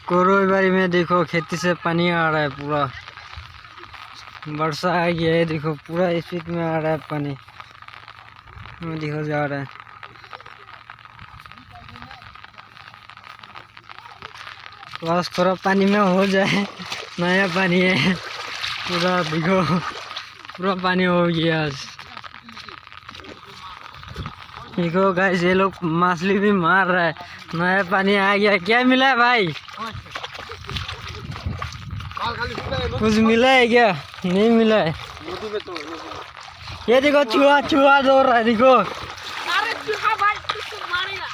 कोरोई बारी में देखो खेती से पानी आ रहा है पूरा। वर्षा आ गया है, देखो पूरा स्पीड में आ रहा है पानी। देखो जा रहा है। बस थोड़ा पानी में हो जाए, नया पानी है पूरा। देखो पूरा पानी हो गया आज। देखो गाइस, ये लोग मछली भी मार रहा है, नया पानी आ गया। क्या मिला है भाई? कुछ मिला है क्या? नहीं मिला है। ये देखो चूहा चूहा दौड़ रहा है, देखो। अरे चूहा भाई किसको मारेगा?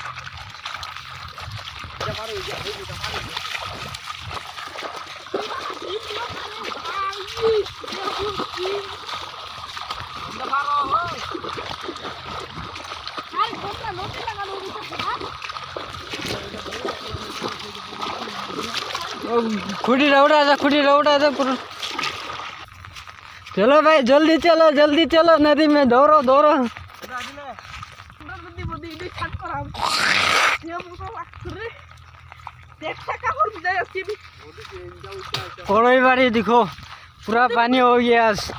खुटी रौड़ा था पूरा। चलो भाई जल्दी चलो नदी में दौड़ो। कोड़ोई बाड़ी देखो पूरा पानी हो गया आज।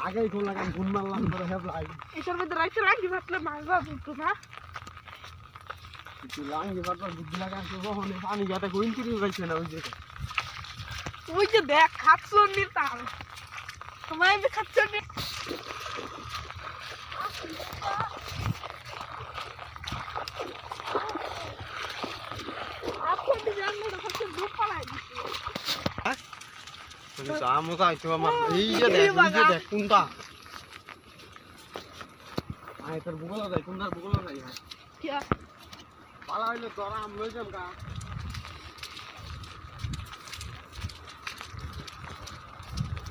आगे ही लगा गुन मारलाम पर है भाई। इधर में दराई से लांगी मतलब मारवा बुतो ना। लांगी पर बुद्धि लगा के वो होने पानी जाता कोई नहीं रही ना वो जो देख खात्सो नहीं ताल। तुम्हारे भी खात्सो नहीं। आपको भी जानने का सबसे धूप पड़ा है। तो शाम होता है तो हम ये देख कुंडा आए तर बुगला जाए कुंडा बुगला जाए क्या पाला वाले तोरा हम ले जम का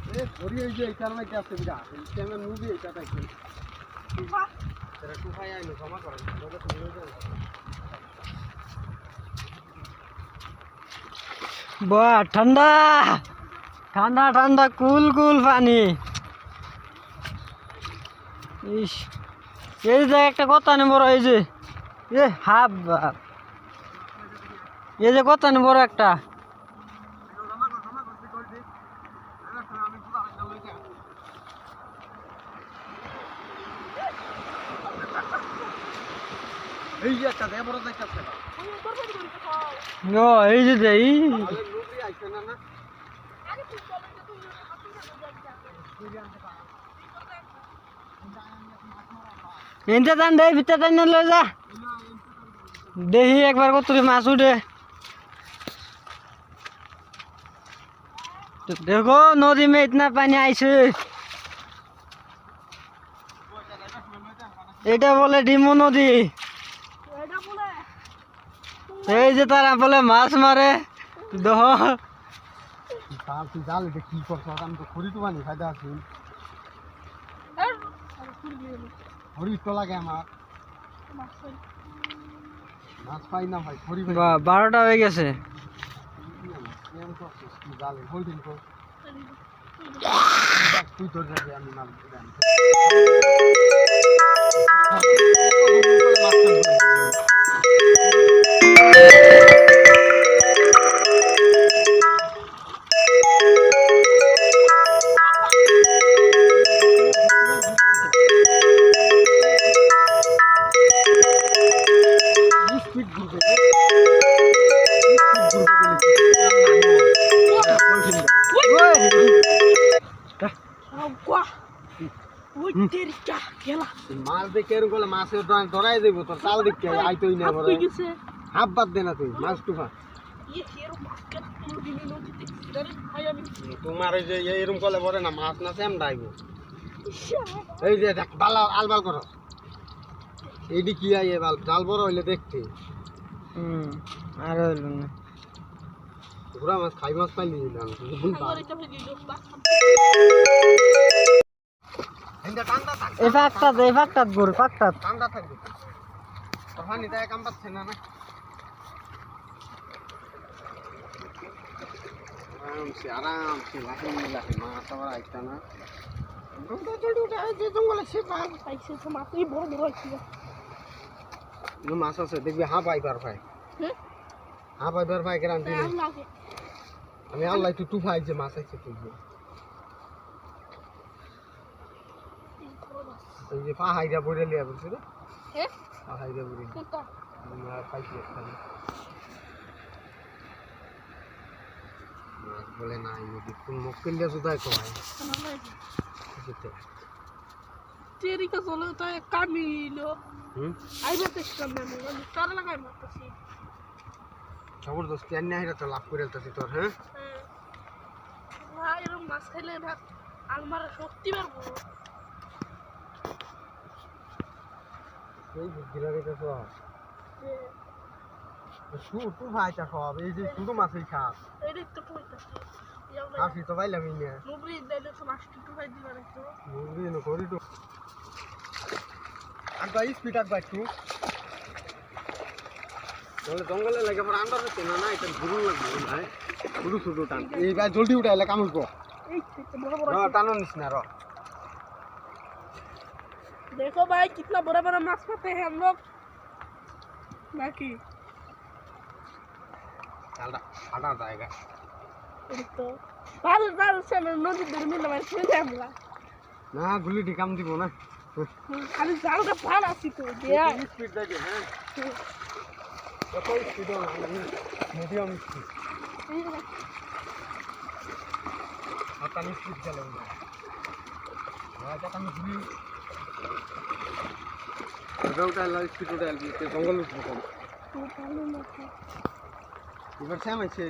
ए थोड़ी ये इधर में क्या सुविधा है इसके में मूवी है क्या है तेरा तू भाई आए लो क्षमा करो बोले तो ले जाओ। वाह ठंडा कूल पानी। इस ये যে একটা কথা নে বড় এই যে হাফ এই যে কথা নে বড় একটা এই যে একটা দে বড় দেখাচ্ছে নো এই যে দেই লুবি আইছে না না আরে তুই চলে যে তুই এনতে দান দে ভিতর দান লয়ে যা দেখি একবার কতরি মাছ উঠে। तो देखो नदी में इतना पानी आइছে এটা বলে ডিমো নদী। এটা বলে এই যে তারা বলে মাছ মারে দেখো তার তুই জাল এটা কি করছ আমি তো খড়ি তো বানি ফায়দা আছে খড়ি তো লাগে আমার মাছ পাই না ভাই খড়ি 12টা হয়ে গেছে এম করছিস কি জালে হোল্ডিং কর তুই তোর যাবে আমি মাছ মাছ দেখে এরকম করলে মাছের ধরাই দেবো তোর চাল দেখতে আইতই না বড় হাফ বাদ দে না তুই মাছ টুফা তোমার এই যে এরকম করলে বলে না মাছ না সেম ডাইব এই যে দেখ বালা আলবাল করো এইডি কি আই বাল জাল বড় হইলে দেখতে আর হইল না ঘোড়া মাছ খাই মাছ পাইলি দিলাম এই ফাঁকটা ঘুর ফাঁকটা ঠান্ডা থাকবে তখন এটা কাম পাচ্ছে না আরামসে লাখে মাছ আবার আইতা না জঙ্গলে সে পাইছে তো মাত্রই বড় বড় হয়েছিল মাছ আছে দেখবি হাঁ পাইবার ভাই হুম? হাঁ পাইবার ভাই গ্যারান্টি নেই আমি আল্লাহ একটু টুফাই যে মাছ আছে তুলবো এই যে পাহাইরা বইরে লিয়া বলছি রে পাহাইরা বইরে আমরা পাইছি একটা মাছ বলে না নদী কোন মক্কেল দিয়া সুদাই তো ভাই যেতে তেরিকা চলে তো কামিলো হুম আইবার দেখলাম না আমি তার লাগাই মারতেছি জবরদস্তি আন্না হেরা তো লাভ করে আলতাছি তোর হ্যাঁ ভাই এরকম মাছ খাইলে না আলমারা শক্তি বাড়বো এই গিলা রেখে সব শুটু ভাইটা সব এই যে শুধু মাছই খাস এইটাই তো কইতাছি খাসি তো পাইলাম এই নিয়ে মুগরি দিলে তো মাছ একটু খাই দিবার একটু মুরগি নো করি তো আর ভাই স্পিড আর ভাই একটু তাহলে জঙ্গলে লাগে আমার আন্ডার হচ্ছে না না এটা ঘুরু লাগবে ভাই ঘুরু শুধু টান এই ভাই জলদি উঠাইলে কামড় কো এই তো বড় বড় টানো নিস না র देखो भाई कितना बड़ा बड़ा माछ पाते हैं हम लोग बाकी চালটা ফাটা জায়গা तो बाल बाल से नदी दूर में लगा के जामला না গুলি কাম দিব না खाली जाल का फाल आसी तो दिया স্পিড দেবে হ্যাঁ কত স্পিড না মিডিয়াম স্পিড আর কানি স্পিড চলে না এটা কানি গুলি ওটা লাইট স্পিড ওটা জঙ্গল উঠবো तो पानी में এবার স্যাম আছে